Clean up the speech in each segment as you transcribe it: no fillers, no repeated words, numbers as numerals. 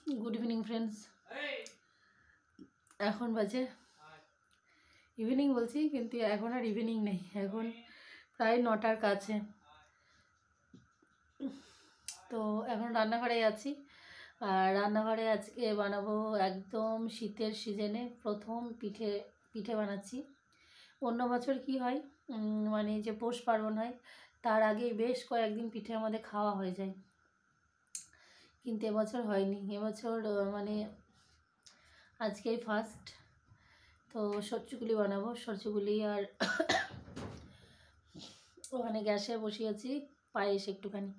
Good evening friends. এখন বাজে evening বলছি, কিন্তু এখন আর ইভিনিং নেই, এখন প্রায় 9টার কাছে। তো এখন রান্নাঘরে আছি, আর রান্নাঘরে আজকে বানাবো একদম শীতের সিজনে প্রথম পিঠে বানাচ্ছি। অন্য বছর কি হয়, মানে যে পৌষ পার্বণ হয় তার আগেই বেশ কয়েকদিন পিঠে আমাদের খাওয়া হয়ে যায়, কিন্তু এবছর হয়নি। এবছর মানে আজকেই ফার্স্ট। তো সরচুগুলি বানাবো, সরচুগুলি। আর ওখানে গ্যাসে বসিয়েছি পায়েস একটুখানি।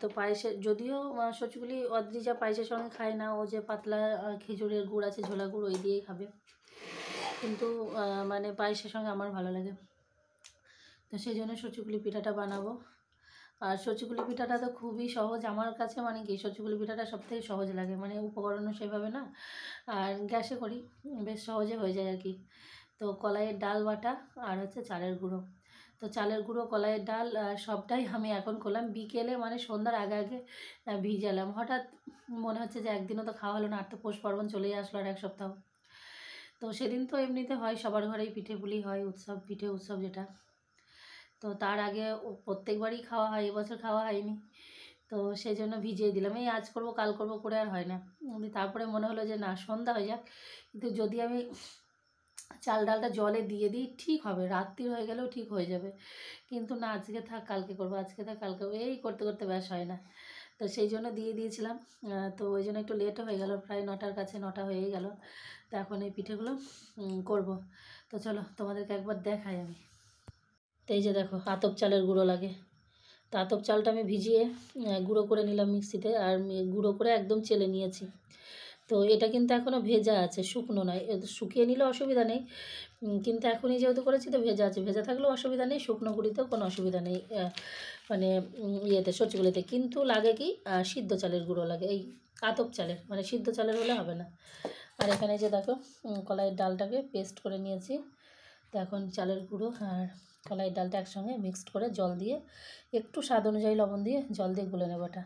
তো পায়েসে যদিও সরচুগুলি অদ্রিজা পায়েসের সঙ্গে খায় না, ও যে পাতলা খেজুরের গুড় আছে, ঝোলা গুড়, ওই দিয়েই খাবে, কিন্তু মানে পায়েসের সঙ্গে আমার ভালো লাগে। তো সেই জন্য সরচুগুলি পিঠাটা বানাবো। আর সরচুগুলি পিঠাটা তো খুবই সহজ আমার কাছে, মানে কি সরচুগুলি পিঠাটা সবথেকে সহজ লাগে, মানে উপকরণও সেভাবে না, আর গ্যাসে করি, বেশ সহজে হয়ে যায় আর কি। তো কলাইয়ের ডাল বাটা আর হচ্ছে চালের গুঁড়ো। তো চালের গুঁড়ো, কলাইয়ের ডাল সবটাই আমি এখন করলাম বিকেলে, মানে সন্ধ্যার আগে আগে ভিজালাম। হঠাৎ মনে হচ্ছে যে একদিনও তো খাওয়া হলো না, আর তো পৌষ পার্বণ চলেই আসলো আর এক সপ্তাহ। তো সেদিন তো এমনিতে হয়, সবার ঘরেই পিঠে পুলি হয়, উৎসব, পিঠে উৎসব যেটা। তো তার আগে প্রত্যেকবারই খাওয়া হয়, এবছর খাওয়া হয়নি, তো সেই জন্য ভিজিয়ে দিলাম। এই আজ করব কাল করব করে আর হয় না। তারপরে মনে হলো যে না, সন্ধ্যা হয়ে যাক, কিন্তু যদি আমি চাল ডালটা জলে দিয়ে দিই ঠিক হবে, রাত্রি হয়ে গেলেও ঠিক হয়ে যাবে, কিন্তু না, আজকে থাক কালকে করবো, আজকে থাক কালকে, এই করতে করতে ব্যাস হয় না। তো সেই জন্য দিয়ে দিয়েছিলাম। তো ওই জন্য একটু লেটও হয়ে গেল, প্রায় 9টার কাছে, 9টা হয়েই গেল। তো এখন এই পিঠেগুলো করব। তো চলো তোমাদেরকে একবার দেখাই আমি। তো এই যে দেখো, আতপ চালের গুঁড়ো লাগে। তো আতপ চালটা আমি ভিজিয়ে গুঁড়ো করে নিলাম মিক্সিতে, আর গুঁড়ো করে একদম চেলে নিয়েছি। তো এটা কিন্তু এখনও ভেজা আছে, শুকনো নয়। শুকিয়ে নিলে অসুবিধা নেই, কিন্তু এখনই যেহেতু করেছি তো ভেজা আছে। ভেজা থাকলেও অসুবিধা নেই, শুকনো গুঁড়িতেও কোনো অসুবিধা নেই, মানে ইয়েতে, সবজিগুলিতে। কিন্তু লাগে কি, সিদ্ধ চালের গুঁড়ো লাগে, এই আতপ চালের, মানে সিদ্ধ চালের হলে হবে না। আর এখানে যে দেখো, কলাইয়ের ডালটাকে পেস্ট করে নিয়েছি। তো এখন চালের গুঁড়ো আর কলাইয়ের ডালটা একসঙ্গে মিক্সড করে জল দিয়ে, একটু স্বাদ অনুযায়ী লবণ দিয়ে, জল দিয়ে গুলে নেব এটা।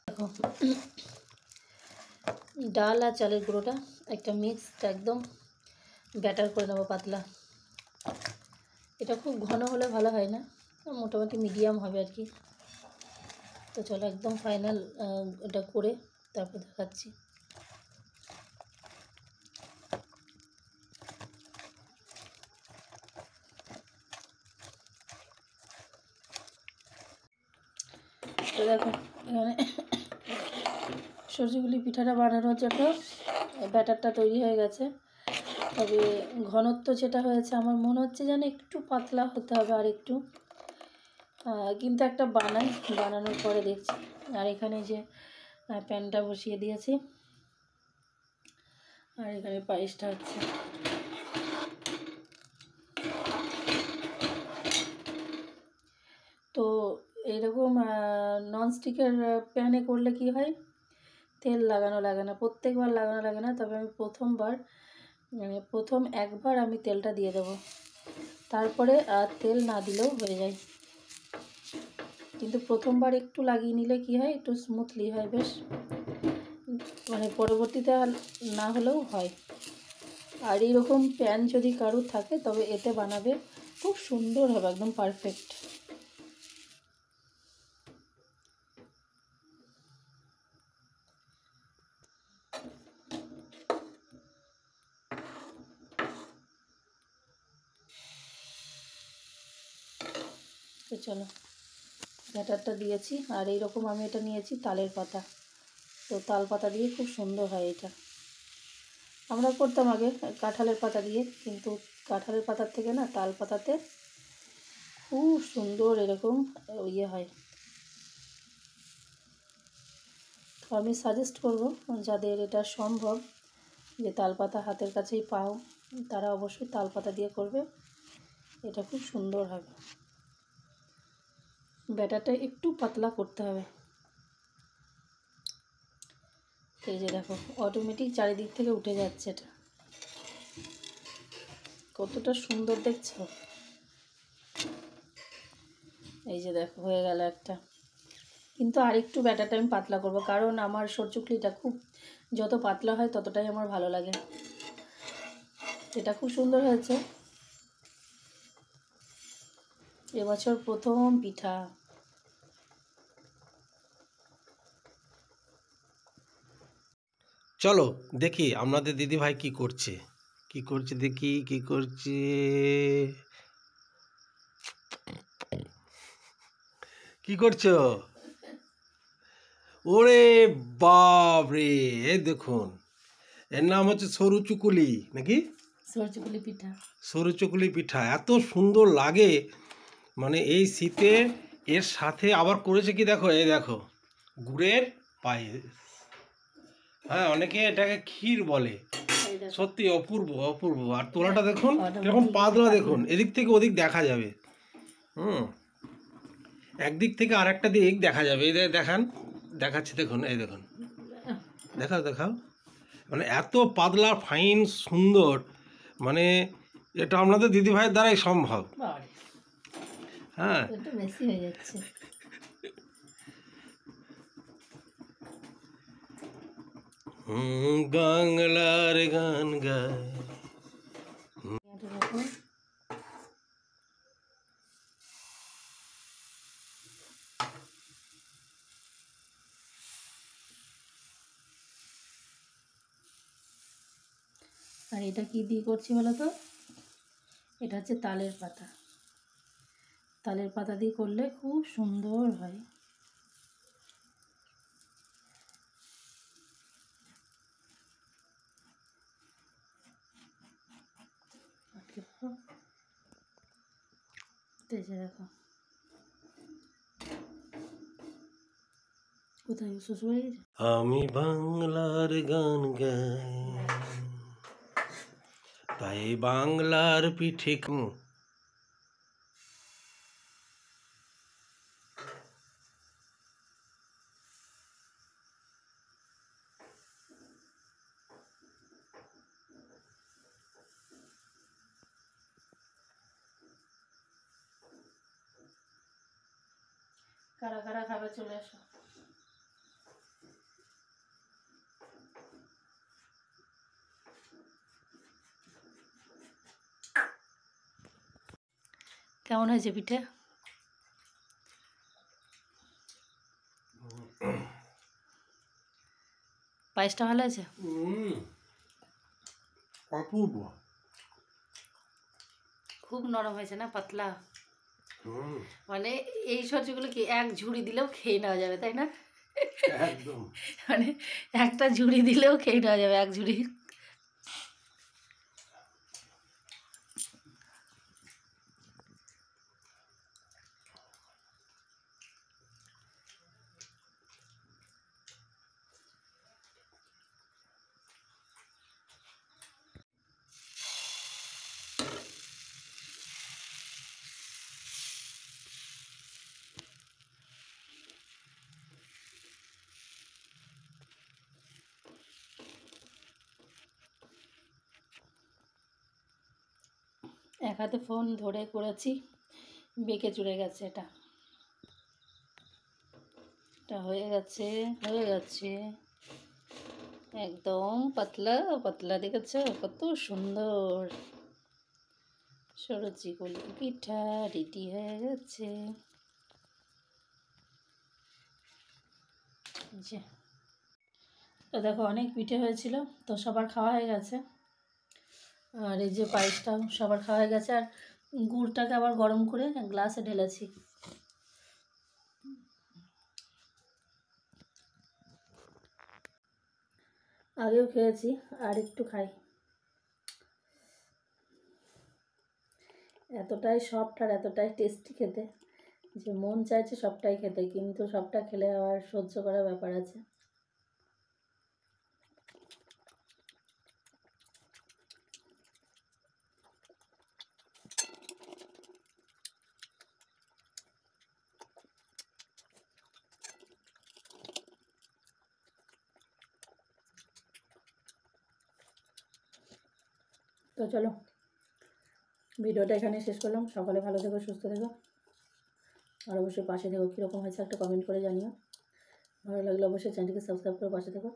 দেখো, ডাল আর চালের গুঁড়োটা একটা মিক্সড একদম ব্যাটার করে নেবো, পাতলা। এটা খুব ঘন হলে ভালো হয় না, মোটামুটি মিডিয়াম হবে আর কি। তো চলো একদম ফাইনাল এটা করে তারপর দেখাচ্ছি। তো দেখো, এখানে সরষেগুলি পিঠাটা বানানোর জন্য ব্যাটারটা তৈরি হয়ে গেছে। তবে ঘনত্ব যেটা হয়েছে, আমার মনে হচ্ছে যেন একটু পাতলা হতে হবে আর একটু, কিন্তু একটা বানানোর পরে দেখছি। আর এখানে যে প্যানটা বসিয়ে দিয়েছি, আর এখানে পায়েসটা হচ্ছে। তো এরকম ননস্টিকের প্যানে করলে কি হয়, তেল লাগানো লাগে না, প্রত্যেকবার লাগানো লাগে না। তবে আমি প্রথম একবার আমি তেলটা দিয়ে দেবো, তারপরে আর তেল না দিলেও হয়ে যায়। কিন্তু প্রথমবার একটু লাগিয়ে নিলে কি হয়, একটু স্মুথলি হয় বেশ, মানে পরবর্তীতে আর না হলেও হয়। আর এইরকম প্যান যদি কারোর থাকে তবে এতে বানাবে, খুব সুন্দর হবে, একদম পারফেক্ট। তো চলো, ব্যাটারটা দিয়েছি, আর এইরকম আমি এটা নিয়েছি তালের পাতা। তো তাল পাতা দিয়ে খুব সুন্দর হয় এটা। আমরা করতাম আগে কাঁঠালের পাতা দিয়ে, কিন্তু কাঁঠালের পাতার থেকে না, তাল পাতাতে খুব সুন্দর এরকম ইয়ে হয়। তো আমি সাজেস্ট করব, যাদের এটা সম্ভব, যে তালপাতা হাতের কাছেই পাও, তারা অবশ্যই তালপাতা দিয়ে করবে, এটা খুব সুন্দর হবে। ব্যাটারটা একটু পাতলা করতে হবে। এই যে দেখো, অটোমেটিক চারিদিক থেকে উঠে যাচ্ছে, এটা কতটা সুন্দর দেখছো। এই যে দেখো হয়ে গেল একটা। কিন্তু আরেকটু ব্যাটারটা আমি পাতলা করব, কারণ আমার সরচুকলিটা খুব যত পাতলা হয় ততটাই আমার ভালো লাগে। এটা খুব সুন্দর হয়েছে, এবছর প্রথম পিঠা। চলো দেখি আপনাদের দিদিভাই কি করছে, দেখি কি করছে। কি করছো? ওরে বাপ রে, এই দেখুন, এর নাম হচ্ছে সরু চুকুলি নাকি? সরচুকলি পিঠা। সরু চুকুলি পিঠা এত সুন্দর লাগে, মানে এই শীতে এর সাথে আবার করেছে কি দেখো, এই দেখো গুড়ের পায়েস। হ্যাঁ, অনেকে এটাকে ক্ষীর বলে। সত্যি অপূর্ব অপূর্ব। আর তোলাটা দেখুন কিরকম পাতলা, দেখুন এদিক থেকে ওদিক দেখা যাবে। একদিক থেকে আর একটা দিক দেখা যাবে। এই দেখান, দেখাচ্ছি দেখুন, এই দেখুন, দেখাও দেখাও, মানে এত পাতলা ফাইন সুন্দর, মানে এটা আপনাদের দিদিভাইয়ের দ্বারাই সম্ভব। হ্যাঁ, একটু বেশি হয়ে যাচ্ছে। বাংলার গান গায়। আর এটা কি দিয়ে করছি বলো তো? এটা হচ্ছে তালের পাতা। তালের পাতা দিয়ে করলে খুব সুন্দর হয়। দেখো কোথায় শ্বশুর বাড়ি গেছে? আমি বাংলার গান গাই, তাই বাংলার পিঠে কারা কারা খাবে চলে আসো। কেমন হয়েছে পিঠে? পায়েসটা ভালো আছে? অপূর্ব। খুব নরম হয়েছে না, পাতলা। মানে এই সবজিগুলো কি এক ঝুড়ি দিলেও খেয়ে নেওয়া যাবে, তাই না? একদম, মানে একটা ঝুড়ি দিলেও খেয়ে নেওয়া যাবে, এক ঝুড়ি। এক হাতে ফোন ধরে করেছি, বেঁকে চুড়ে গেছে। এটা এটা হয়ে গেছে, হয়ে গেছে একদম পাতলা পাতলা। দেখেছো কত সুন্দর সরচুকলি পিঠা রেডি হয়ে গেছে। যে তো দেখো অনেক পিঠে হয়েছিল, তো সবার খাওয়া হয়ে গেছে। আর এই যে পায়েসটাও সবার খাওয়া হয়ে গেছে। আর গুড়টাকে আবার গরম করে গ্লাসে ঢেলেছি। আগেও খেয়েছি, আর একটু খাই। এতটাই সফট আর এতটাই টেস্টি খেতে যে মন চাইছে সবটাই খেতে, কিন্তু সবটা খেলে আবার সহ্য করার ব্যাপার আছে। তো চলো ভিডিওটা এখানে শেষ করলাম। সকালে ভালো থেকো, সুস্থ থেকো, আর অবশ্যই পাশে থেকো। কীরকম হয়েছে একটা কমেন্ট করে জানিও। ভালো লাগলে অবশ্যই চ্যানেলটিকে সাবস্ক্রাইব করে পাশে থেকো।